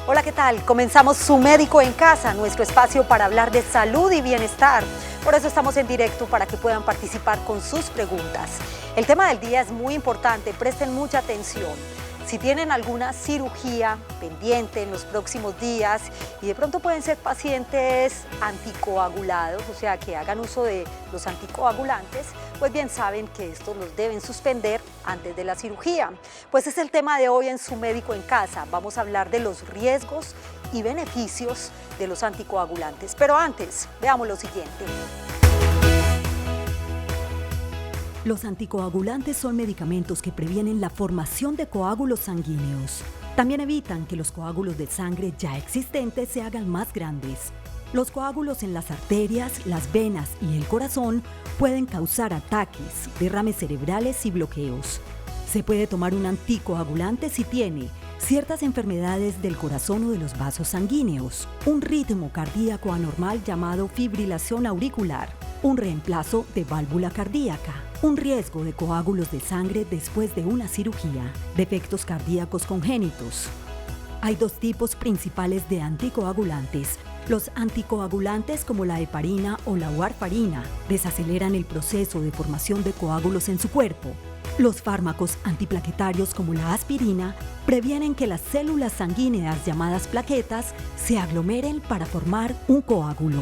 Hola, ¿qué tal? Comenzamos Su Médico en Casa, nuestro espacio para hablar de salud y bienestar. Por eso estamos en directo para que puedan participar con sus preguntas. El tema del día es muy importante, presten mucha atención. Si tienen alguna cirugía pendiente en los próximos días y de pronto pueden ser pacientes anticoagulados, o sea, que hagan uso de los anticoagulantes, pues bien saben que estos los deben suspender antes de la cirugía. Pues es el tema de hoy en Su Médico en Casa. Vamos a hablar de los riesgos y beneficios de los anticoagulantes. Pero antes, veamos lo siguiente. Los anticoagulantes son medicamentos que previenen la formación de coágulos sanguíneos. También evitan que los coágulos de sangre ya existentes se hagan más grandes. Los coágulos en las arterias, las venas y el corazón pueden causar ataques, derrames cerebrales y bloqueos. Se puede tomar un anticoagulante si tiene ciertas enfermedades del corazón o de los vasos sanguíneos, un ritmo cardíaco anormal llamado fibrilación auricular, un reemplazo de válvula cardíaca, un riesgo de coágulos de sangre después de una cirugía, defectos cardíacos congénitos. Hay dos tipos principales de anticoagulantes. Los anticoagulantes como la heparina o la warfarina desaceleran el proceso de formación de coágulos en su cuerpo. Los fármacos antiplaquetarios como la aspirina previenen que las células sanguíneas llamadas plaquetas se aglomeren para formar un coágulo.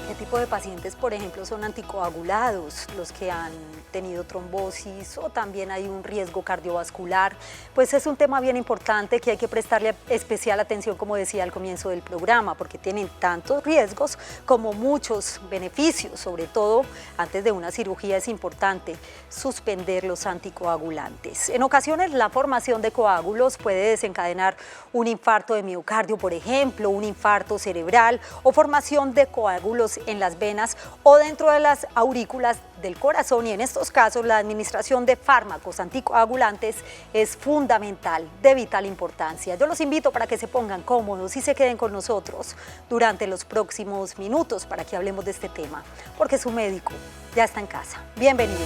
¿Qué tipo de pacientes, por ejemplo, son anticoagulados? Los que han tenido trombosis o también hay un riesgo cardiovascular. Pues es un tema bien importante que hay que prestarle especial atención, como decía al comienzo del programa, porque tienen tantos riesgos como muchos beneficios. Sobre todo, antes de una cirugía es importante suspender los anticoagulantes. En ocasiones, la formación de coágulos puede desencadenar un infarto de miocardio, por ejemplo, un infarto cerebral o formación de coágulos en las venas o dentro de las aurículas del corazón, y en estos casos la administración de fármacos anticoagulantes es fundamental, de vital importancia. Yo los invito para que se pongan cómodos y se queden con nosotros durante los próximos minutos para que hablemos de este tema, porque Su Médico ya está en casa. Bienvenidos.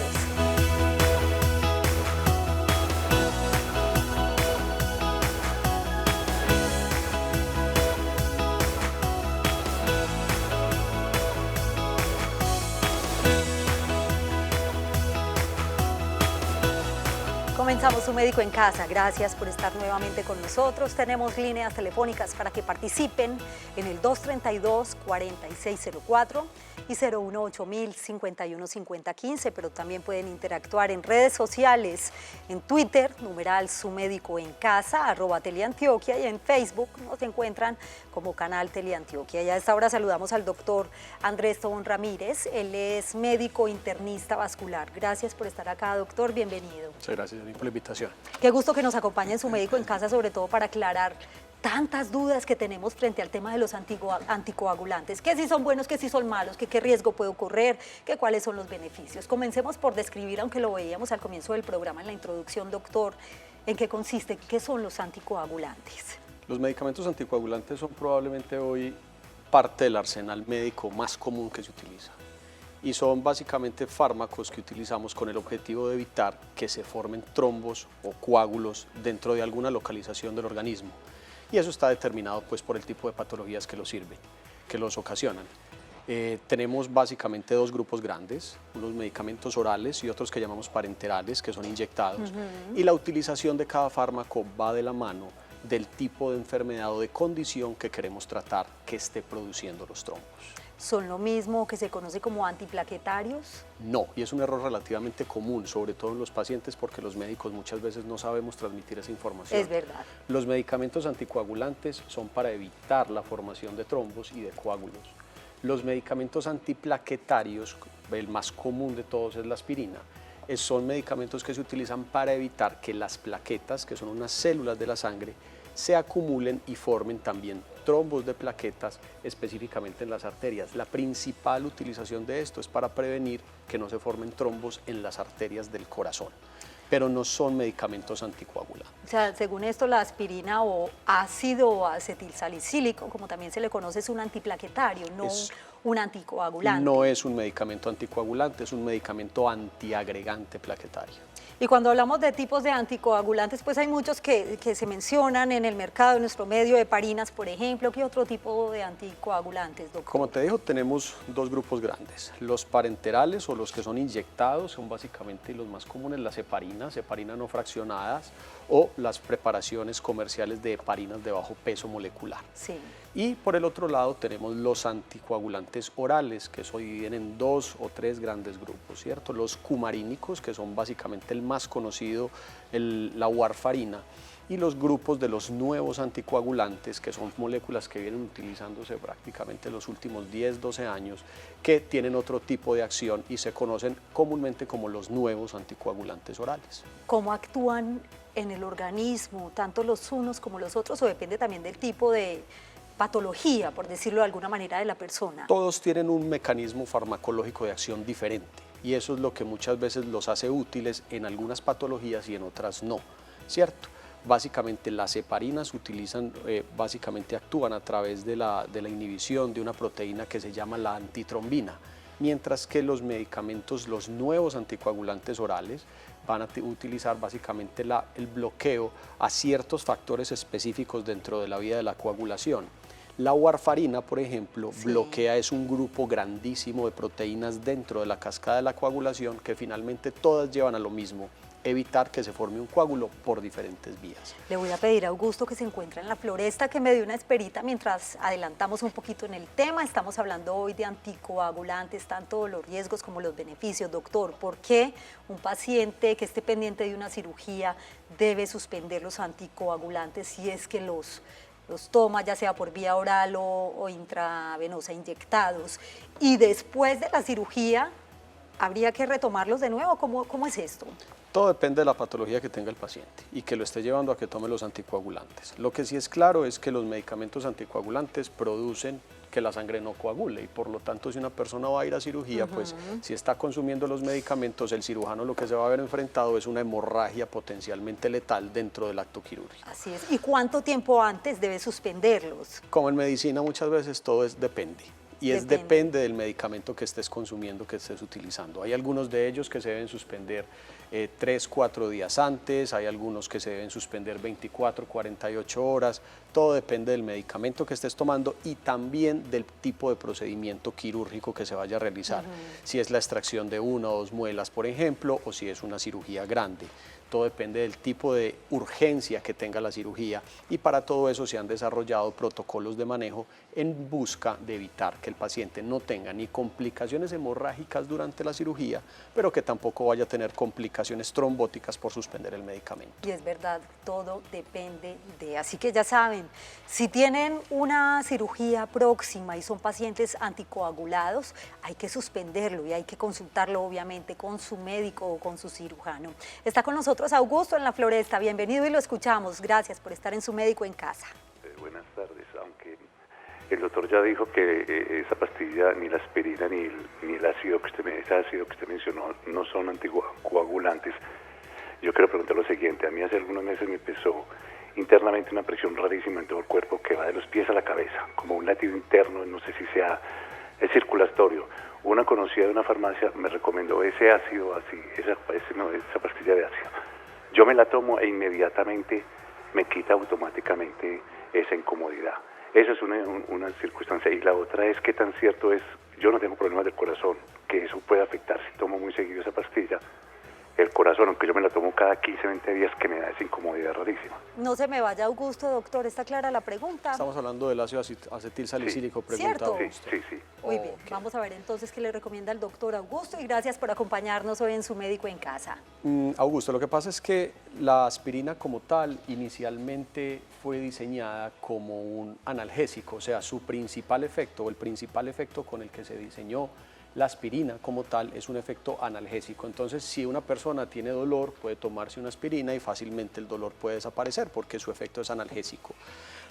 Comenzamos Su Médico en Casa. Gracias por estar nuevamente con nosotros. Tenemos líneas telefónicas para que participen en el 232-4604 y 018-051-5015, pero también pueden interactuar en redes sociales, en Twitter, numeral Su Médico en Casa, @Teleantioquia, y en Facebook nos encuentran como canal Teleantioquia. Y a esta hora saludamos al doctor Andrés Tobón Ramírez. Él es médico internista vascular. Gracias por estar acá, doctor. Bienvenido. Muchas gracias por la invitación. Qué gusto que nos acompañe en Su Médico en Casa, sobre todo para aclarar tantas dudas que tenemos frente al tema de los anticoagulantes, que si son buenos, que si son malos, que qué riesgo puede ocurrir, que cuáles son los beneficios. Comencemos por describir, aunque lo veíamos al comienzo del programa en la introducción, doctor, en qué consiste, qué son los anticoagulantes. Los medicamentos anticoagulantes son probablemente hoy parte del arsenal médico más común que se utiliza, y son básicamente fármacos que utilizamos con el objetivo de evitar que se formen trombos o coágulos dentro de alguna localización del organismo. Y eso está determinado pues por el tipo de patologías que los sirven, que los ocasionan. Tenemos básicamente dos grupos grandes, unos medicamentos orales y otros que llamamos parenterales, que son inyectados. Y la utilización de cada fármaco va de la mano del tipo de enfermedad o de condición que queremos tratar que esté produciendo los trombos. ¿Son lo mismo que se conoce como antiplaquetarios? No, y es un error relativamente común, sobre todo en los pacientes, porque los médicos muchas veces no sabemos transmitir esa información. Es verdad. Los medicamentos anticoagulantes son para evitar la formación de trombos y de coágulos. Los medicamentos antiplaquetarios, el más común de todos es la aspirina, son medicamentos que se utilizan para evitar que las plaquetas, que son unas células de la sangre, se acumulen y formen también trombos de plaquetas, específicamente en las arterias. La principal utilización de esto es para prevenir que no se formen trombos en las arterias del corazón, pero no son medicamentos anticoagulantes. O sea, según esto, la aspirina o ácido acetilsalicílico, como también se le conoce, es un antiplaquetario, no un anticoagulante. No es un medicamento anticoagulante, es un medicamento antiagregante plaquetario. Y cuando hablamos de tipos de anticoagulantes, pues hay muchos que se mencionan en el mercado, en nuestro medio, heparinas, por ejemplo. ¿Qué otro tipo de anticoagulantes, doctor? Como te digo, tenemos dos grupos grandes. Los parenterales o los que son inyectados son básicamente los más comunes, las heparinas no fraccionadas o las preparaciones comerciales de heparinas de bajo peso molecular. Sí. Y por el otro lado tenemos los anticoagulantes orales, que se dividen en 2 o 3 grandes grupos, ¿cierto? Los cumarínicos, que son básicamente el más conocido, la warfarina, y los grupos de los nuevos anticoagulantes, que son moléculas que vienen utilizándose prácticamente los últimos 10, 12 años, que tienen otro tipo de acción y se conocen comúnmente como los nuevos anticoagulantes orales. ¿Cómo actúan en el organismo, tanto los unos como los otros, o depende también del tipo de patología, por decirlo de alguna manera, de la persona? Todos tienen un mecanismo farmacológico de acción diferente y eso es lo que muchas veces los hace útiles en algunas patologías y en otras no, ¿cierto? Básicamente las heparinas básicamente actúan a través de la inhibición de una proteína que se llama la antitrombina, mientras que los medicamentos, los nuevos anticoagulantes orales, van a utilizar básicamente el bloqueo a ciertos factores específicos dentro de la vía de la coagulación. La warfarina, por ejemplo, bloquea un grupo grandísimo de proteínas dentro de la cascada de la coagulación que finalmente todas llevan a lo mismo, evitar que se forme un coágulo por diferentes vías. Le voy a pedir a Augusto, que se encuentra en la floresta, que me dé una esperita mientras adelantamos un poquito en el tema. Estamos hablando hoy de anticoagulantes, tanto los riesgos como los beneficios. Doctor, ¿por qué un paciente que esté pendiente de una cirugía debe suspender los anticoagulantes si es que los toma, ya sea por vía oral o intravenosa, inyectados, y después de la cirugía habría que retomarlos de nuevo? ¿Cómo es esto? Todo depende de la patología que tenga el paciente y que lo esté llevando a que tome los anticoagulantes. Lo que sí es claro es que los medicamentos anticoagulantes producen que la sangre no coagule y por lo tanto si una persona va a ir a cirugía, pues si está consumiendo los medicamentos, el cirujano lo que se va a ver enfrentado es una hemorragia potencialmente letal dentro del acto quirúrgico. Así es. ¿Y cuánto tiempo antes debe suspenderlos? Como en medicina muchas veces todo depende. Y depende del medicamento que estés consumiendo, que estés utilizando. Hay algunos de ellos que se deben suspender 3, 4 días antes, hay algunos que se deben suspender 24, 48 horas, todo depende del medicamento que estés tomando y también del tipo de procedimiento quirúrgico que se vaya a realizar. Si es la extracción de 1 o 2 muelas, por ejemplo, o si es una cirugía grande. Todo depende del tipo de urgencia que tenga la cirugía y para todo eso se han desarrollado protocolos de manejo en busca de evitar que el paciente no tenga ni complicaciones hemorrágicas durante la cirugía, pero que tampoco vaya a tener complicaciones trombóticas por suspender el medicamento. Y es verdad, todo depende de, así que ya saben, si tienen una cirugía próxima y son pacientes anticoagulados, hay que suspenderlo y hay que consultarlo obviamente con su médico o con su cirujano. Está con nosotros Augusto en la Floresta, bienvenido y lo escuchamos. Gracias por estar en Su Médico en Casa. Buenas tardes, aunque el doctor ya dijo que esa pastilla, ni la aspirina ni el ácido ese ácido que usted mencionó, no son anticoagulantes. Yo quiero preguntar lo siguiente: a mí hace algunos meses me empezó internamente una presión rarísima en todo el cuerpo que va de los pies a la cabeza, como un latido interno, no sé si sea el circulatorio. Una conocida de una farmacia me recomendó ese ácido así, esa pastilla de ácido. Yo me la tomo e inmediatamente me quita automáticamente esa incomodidad. Esa es una circunstancia. Y la otra es qué tan cierto es, yo no tengo problemas del corazón, que eso puede afectar si tomo muy seguido esa pastilla, el corazón, aunque yo me la tomo cada 15, 20 días, que me da esa incomodidad rarísima. No se me vaya, Augusto, doctor, ¿está clara la pregunta? Estamos hablando del ácido acetilsalicílico, pregunta Augusto. Sí. Muy bien, vamos a ver entonces qué le recomienda el doctor Augusto y gracias por acompañarnos hoy en Su Médico en Casa. Augusto, lo que pasa es que la aspirina como tal inicialmente fue diseñada como un analgésico, o sea, su principal efecto o el principal efecto con el que se diseñó la aspirina como tal es un efecto analgésico. Entonces, si una persona tiene dolor, puede tomarse una aspirina y fácilmente el dolor puede desaparecer porque su efecto es analgésico.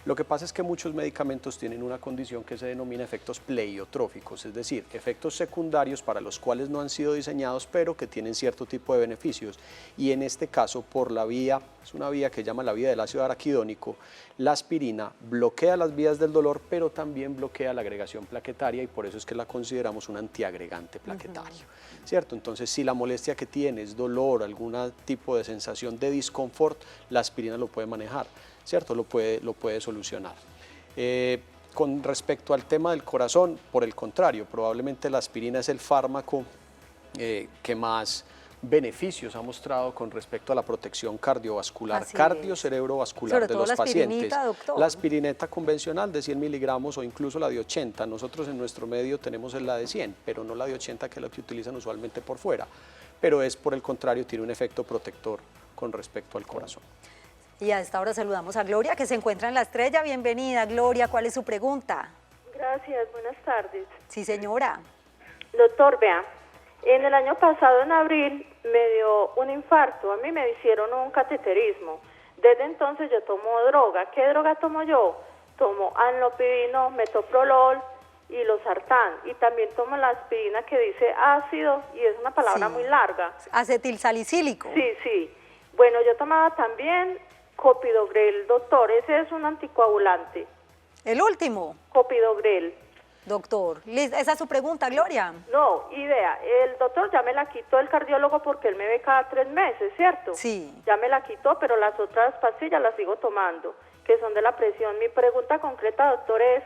Lo que pasa es que muchos medicamentos tienen una condición que se denomina efectos pleiotróficos, es decir, efectos secundarios para los cuales no han sido diseñados, pero que tienen cierto tipo de beneficios. Y en este caso, por la vía, es una vía que llama la vía del ácido araquidónico, la aspirina bloquea las vías del dolor, pero también bloquea la agregación plaquetaria y por eso es que la consideramos un antiagregante plaquetario, ¿cierto? Entonces, si la molestia que tiene es dolor, algún tipo de sensación de disconfort, la aspirina lo puede manejar, ¿cierto? Lo puede solucionar. Con respecto al tema del corazón, por el contrario, probablemente la aspirina es el fármaco que más beneficios ha mostrado con respecto a la protección cardiovascular, cardiocerebrovascular de los pacientes. Doctor. La aspirineta convencional de 100 miligramos o incluso la de 80, nosotros en nuestro medio tenemos la de 100, pero no la de 80 que es la que utilizan usualmente por fuera, pero es por el contrario, tiene un efecto protector con respecto al corazón. Y a esta hora saludamos a Gloria, que se encuentra en La Estrella. Bienvenida, Gloria, ¿cuál es su pregunta? Gracias, buenas tardes. Sí, señora. Doctor, vea, en el año pasado, en abril, me dio un infarto. A mí me hicieron un cateterismo. Desde entonces yo tomo droga. ¿Qué droga tomo yo? Tomo amlodipino, metoprolol y losartán. Y también tomo la aspirina que dice ácido y es una palabra muy larga. Acetilsalicílico. Sí, sí. Bueno, yo tomaba también copidogrel, doctor. Ese es un anticoagulante. El último. Copidogrel. Doctor, esa es su pregunta, Gloria. No, idea, el doctor ya me la quitó el cardiólogo porque él me ve cada 3 meses, ¿cierto? Sí. Ya me la quitó, pero las otras pastillas las sigo tomando, que son de la presión. Mi pregunta concreta, doctor, es,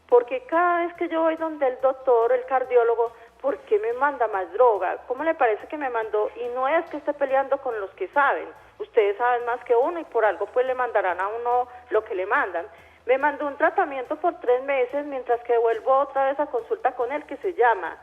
¿por qué cada vez que yo voy donde el doctor, el cardiólogo, por qué me manda más droga? ¿Cómo le parece que me mandó? Y no es que esté peleando con los que saben, ustedes saben más que uno y por algo pues le mandarán a uno lo que le mandan. Me mandó un tratamiento por 3 meses, mientras que vuelvo otra vez a consulta con él, que se llama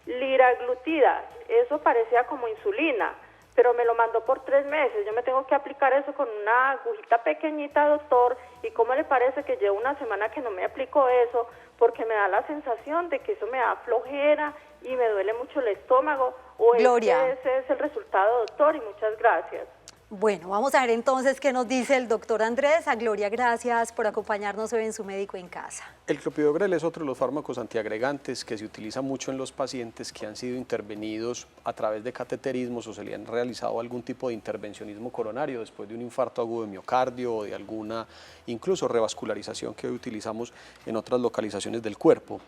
liraglutida. Eso parecía como insulina, pero me lo mandó por 3 meses. Yo me tengo que aplicar eso con una agujita pequeñita, doctor. ¿Y cómo le parece que llevo una semana que no me aplico eso? Porque me da la sensación de que eso me da flojera y me duele mucho el estómago. ¿O Gloria. ese es el resultado, doctor? Y muchas gracias. Bueno, vamos a ver entonces qué nos dice el doctor Andrés. A Gloria, gracias por acompañarnos hoy en Su Médico en Casa. El clopidogrel es otro de los fármacos antiagregantes que se utiliza mucho en los pacientes que han sido intervenidos a través de cateterismos o se le han realizado algún tipo de intervencionismo coronario después de un infarto agudo de miocardio o de alguna incluso revascularización que hoy utilizamos en otras localizaciones del cuerpo.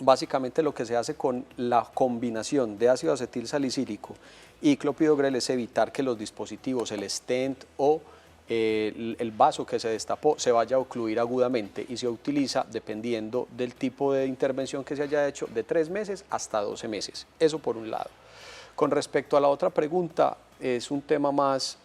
Básicamente lo que se hace con la combinación de ácido acetilsalicílico y clopidogrel es evitar que los dispositivos, el stent o el vaso que se destapó se vaya a ocluir agudamente y se utiliza dependiendo del tipo de intervención que se haya hecho de 3 meses hasta 12 meses. Eso por un lado. Con respecto a la otra pregunta, es un tema más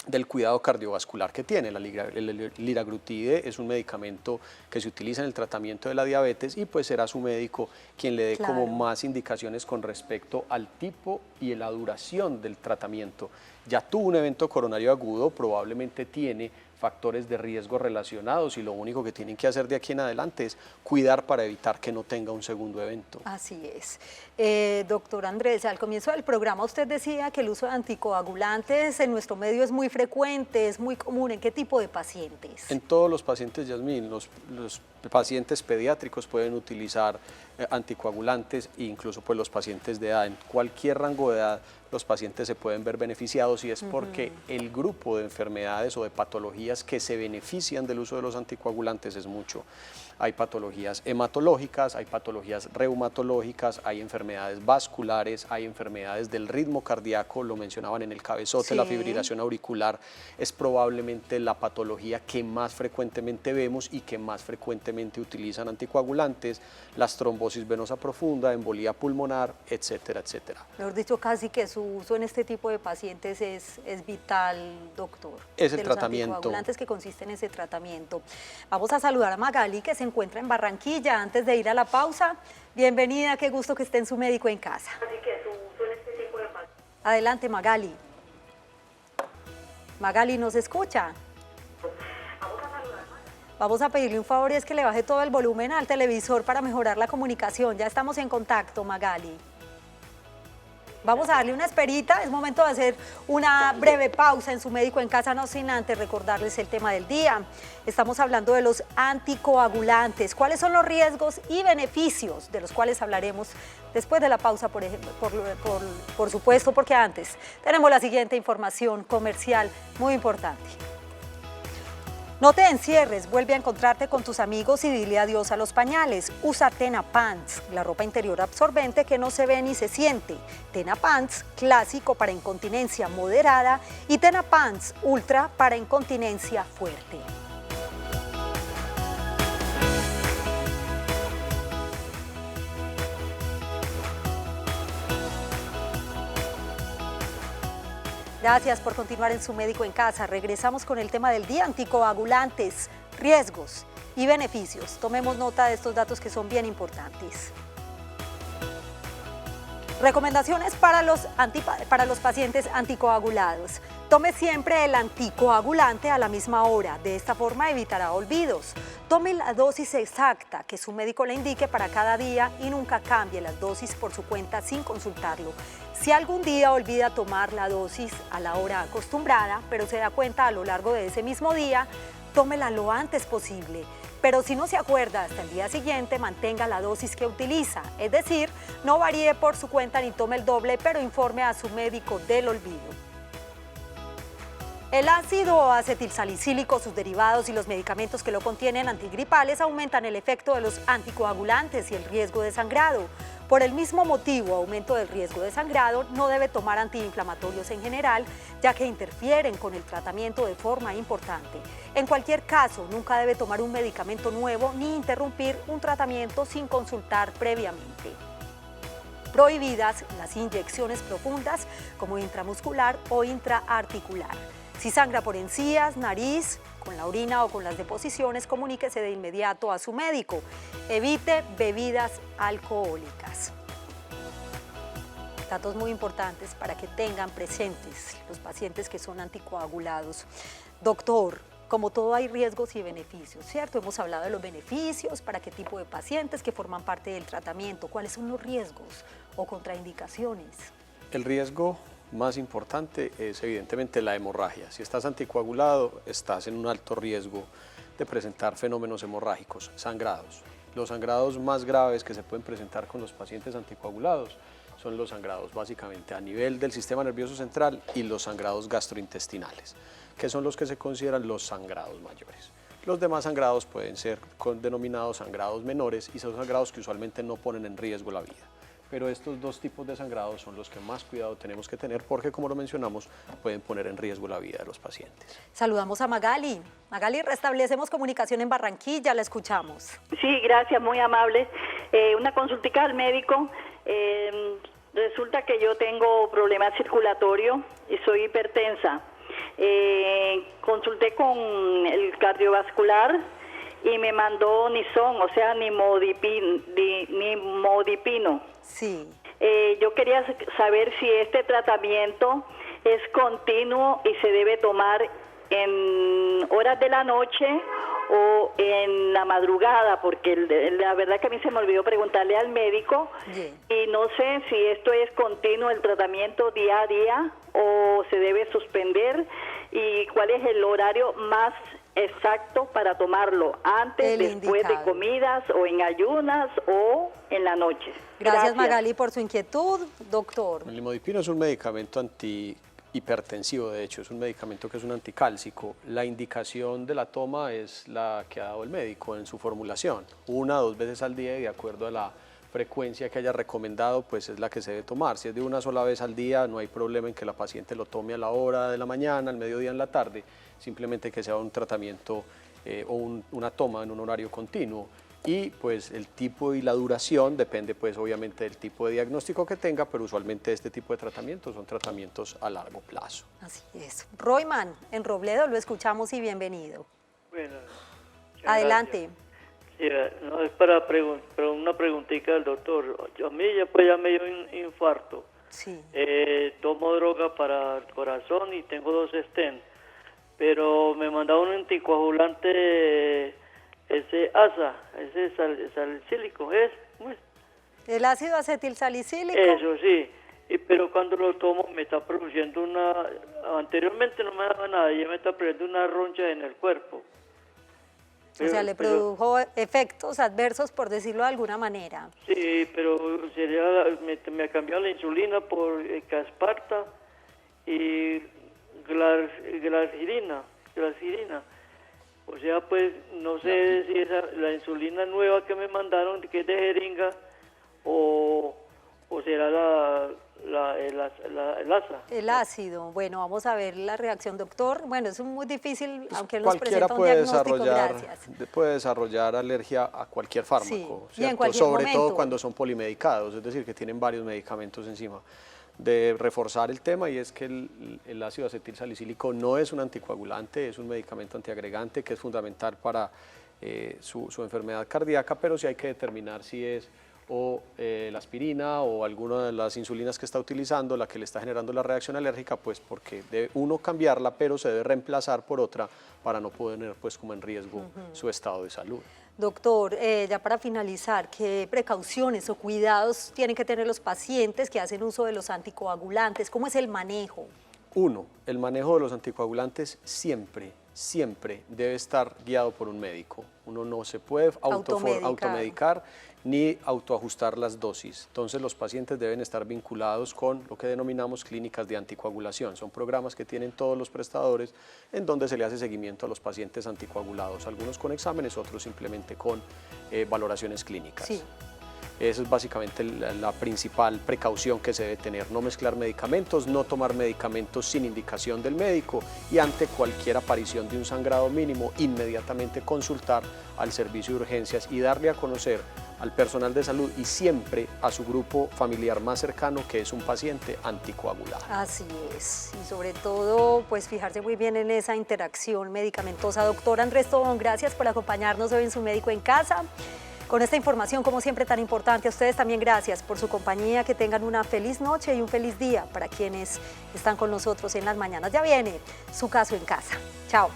del cuidado cardiovascular que tiene. El liraglutide es un medicamento que se utiliza en el tratamiento de la diabetes y pues será su médico quien le dé como más indicaciones con respecto al tipo y la duración del tratamiento. Ya tuvo un evento coronario agudo, probablemente tiene factores de riesgo relacionados y lo único que tienen que hacer de aquí en adelante es cuidar para evitar que no tenga un segundo evento. Así es. Doctor Andrés, al comienzo del programa usted decía que el uso de anticoagulantes en nuestro medio es muy frecuente, es muy común. ¿En qué tipo de pacientes? En todos los pacientes, Yasmín, los pacientes pediátricos pueden utilizar anticoagulantes e incluso pues, los pacientes de edad. En cualquier rango de edad los pacientes se pueden ver beneficiados y es porque el grupo de enfermedades o de patologías que se benefician del uso de los anticoagulantes es mucho. Hay patologías hematológicas, hay patologías reumatológicas, hay enfermedades vasculares, hay enfermedades del ritmo cardíaco, lo mencionaban en el cabezote, la fibrilación auricular es probablemente la patología que más frecuentemente vemos y que más frecuentemente utilizan anticoagulantes, las trombosis venosa profunda, embolía pulmonar, etcétera, etcétera. Mejor dicho, casi que su uso en este tipo de pacientes es vital, doctor. Es el tratamiento. Los anticoagulantes que consiste en ese tratamiento. Vamos a saludar a Magali, que se encuentra en Barranquilla. Antes de ir a la pausa, bienvenida, qué gusto que esté en Su Médico en Casa. Adelante, Magali. Magali, ¿nos escucha? Vamos a pedirle un favor y es que le baje todo el volumen al televisor para mejorar la comunicación. Ya estamos en contacto, Magali. Vamos a darle una esperita, es momento de hacer una breve pausa en Su Médico en Casa, no sin antes recordarles el tema del día. Estamos hablando de los anticoagulantes, cuáles son los riesgos y beneficios de los cuales hablaremos después de la pausa, por supuesto, porque antes tenemos la siguiente información comercial muy importante. No te encierres, vuelve a encontrarte con tus amigos y dile adiós a los pañales. Usa Tena Pants, la ropa interior absorbente que no se ve ni se siente. Tena Pants clásico para incontinencia moderada y Tena Pants Ultra para incontinencia fuerte. Gracias por continuar en Su Médico en Casa. Regresamos con el tema del día, anticoagulantes, riesgos y beneficios. Tomemos nota de estos datos que son bien importantes. Recomendaciones para los pacientes anticoagulados. Tome siempre el anticoagulante a la misma hora. De esta forma evitará olvidos. Tome la dosis exacta que su médico le indique para cada día y nunca cambie las dosis por su cuenta sin consultarlo. Si algún día olvida tomar la dosis a la hora acostumbrada, pero se da cuenta a lo largo de ese mismo día, tómela lo antes posible. Pero si no se acuerda hasta el día siguiente, mantenga la dosis que utiliza. Es decir, no varíe por su cuenta ni tome el doble, pero informe a su médico del olvido. El ácido acetilsalicílico, sus derivados y los medicamentos que lo contienen antigripales aumentan el efecto de los anticoagulantes y el riesgo de sangrado. Por el mismo motivo, aumento del riesgo de sangrado, no debe tomar antiinflamatorios en general, ya que interfieren con el tratamiento de forma importante. En cualquier caso, nunca debe tomar un medicamento nuevo ni interrumpir un tratamiento sin consultar previamente. Prohibidas las inyecciones profundas como intramuscular o intraarticular. Si sangra por encías, nariz, con la orina o con las deposiciones, comuníquese de inmediato a su médico. Evite bebidas alcohólicas. Datos muy importantes para que tengan presentes los pacientes que son anticoagulados. Doctor, como todo hay riesgos y beneficios, ¿cierto? Hemos hablado de los beneficios, para qué tipo de pacientes que forman parte del tratamiento, cuáles son los riesgos o contraindicaciones. El riesgo más importante es evidentemente la hemorragia. Si estás anticoagulado, estás en un alto riesgo de presentar fenómenos hemorrágicos, sangrados. Los sangrados más graves que se pueden presentar con los pacientes anticoagulados son los sangrados básicamente a nivel del sistema nervioso central y los sangrados gastrointestinales, que son los que se consideran los sangrados mayores. Los demás sangrados pueden ser denominados sangrados menores y son sangrados que usualmente no ponen en riesgo la vida. Pero estos dos tipos de sangrados son los que más cuidado tenemos que tener porque, como lo mencionamos, pueden poner en riesgo la vida de los pacientes. Saludamos a Magali. Magali, restablecemos comunicación en Barranquilla, la escuchamos. Sí, gracias, muy amable. Una consultica al médico. Resulta que yo tengo problemas circulatorios y soy hipertensa. Consulté con el cardiovascular y me mandó Nizón, o sea, nimodipino. Sí. Yo quería saber si este tratamiento es continuo y se debe tomar en horas de la noche o en la madrugada, porque la verdad que a mí se me olvidó preguntarle al médico. Bien. Y no sé si esto es continuo el tratamiento día a día o se debe suspender y cuál es el horario más exacto para tomarlo, antes, después de comidas o en ayunas o en la noche. Gracias Magali por su inquietud, doctor. El nimodipino es un medicamento antihipertensivo, de hecho es un medicamento que es un anticálcico. La indicación de la toma es la que ha dado el médico en su formulación, 1 o 2 veces al día y de acuerdo a la frecuencia que haya recomendado, pues es la que se debe tomar. Si es de una sola vez al día, no hay problema en que la paciente lo tome a la hora de la mañana, al mediodía, en la tarde, simplemente que sea un tratamiento o una toma en un horario continuo. Y pues el tipo y la duración depende pues obviamente del tipo de diagnóstico que tenga, pero usualmente este tipo de tratamientos son tratamientos a largo plazo. Así es. Royman, en Robledo, lo escuchamos y bienvenido. Bueno, adelante. Gracias. Sí, no, es para una preguntita al doctor. A mí ya me dio un infarto. Sí. Tomo droga para el corazón y tengo 2 stents, pero me mandaron un anticoagulante, ese ASA, ese salicílico, ¿es? ¿El ácido acetilsalicílico? Eso sí, pero cuando lo tomo me está produciendo anteriormente no me daba nada, ya me está produciendo una roncha en el cuerpo. O sea, le produjo efectos adversos, por decirlo de alguna manera. Sí, pero me ha cambiado la insulina por Casparta y glargirina. O sea, pues no sé si la insulina nueva que me mandaron, que es de jeringa, o será el ASA. El ácido. Bueno, vamos a ver la reacción, doctor. Bueno, es muy difícil, aunque él nos presenta un diagnóstico. Gracias. Puede desarrollar alergia a cualquier fármaco, sí, y en cualquier sobre momento. todo cuando son polimedicados, es decir, que tienen varios medicamentos encima. De reforzar el tema, y es que el ácido acetilsalicílico no es un anticoagulante, es un medicamento antiagregante que es fundamental para su enfermedad cardíaca, pero sí hay que determinar si es la aspirina o alguna de las insulinas que está utilizando la que le está generando la reacción alérgica, pues porque debe uno cambiarla, pero se debe reemplazar por otra para no poner pues como en riesgo su estado de salud. Doctor, ya para finalizar, ¿qué precauciones o cuidados tienen que tener los pacientes que hacen uso de los anticoagulantes? ¿Cómo es el manejo? Uno, el manejo de los anticoagulantes siempre debe estar guiado por un médico. Uno no se puede automedicar ni autoajustar las dosis. Entonces los pacientes deben estar vinculados con lo que denominamos clínicas de anticoagulación. Son programas que tienen todos los prestadores en donde se le hace seguimiento a los pacientes anticoagulados, algunos con exámenes, otros simplemente con valoraciones clínicas. Sí. Esa es básicamente la principal precaución que se debe tener, no mezclar medicamentos, no tomar medicamentos sin indicación del médico y ante cualquier aparición de un sangrado mínimo, inmediatamente consultar al servicio de urgencias y darle a conocer al personal de salud y siempre a su grupo familiar más cercano que es un paciente anticoagulado. Así es, y sobre todo pues fijarse muy bien en esa interacción medicamentosa. Doctor Andrés Tobón, gracias por acompañarnos hoy en Su Médico en Casa. Con esta información, como siempre, tan importante. A ustedes también gracias por su compañía, que tengan una feliz noche y un feliz día para quienes están con nosotros en las mañanas. Ya viene Su Caso en Casa. Chao.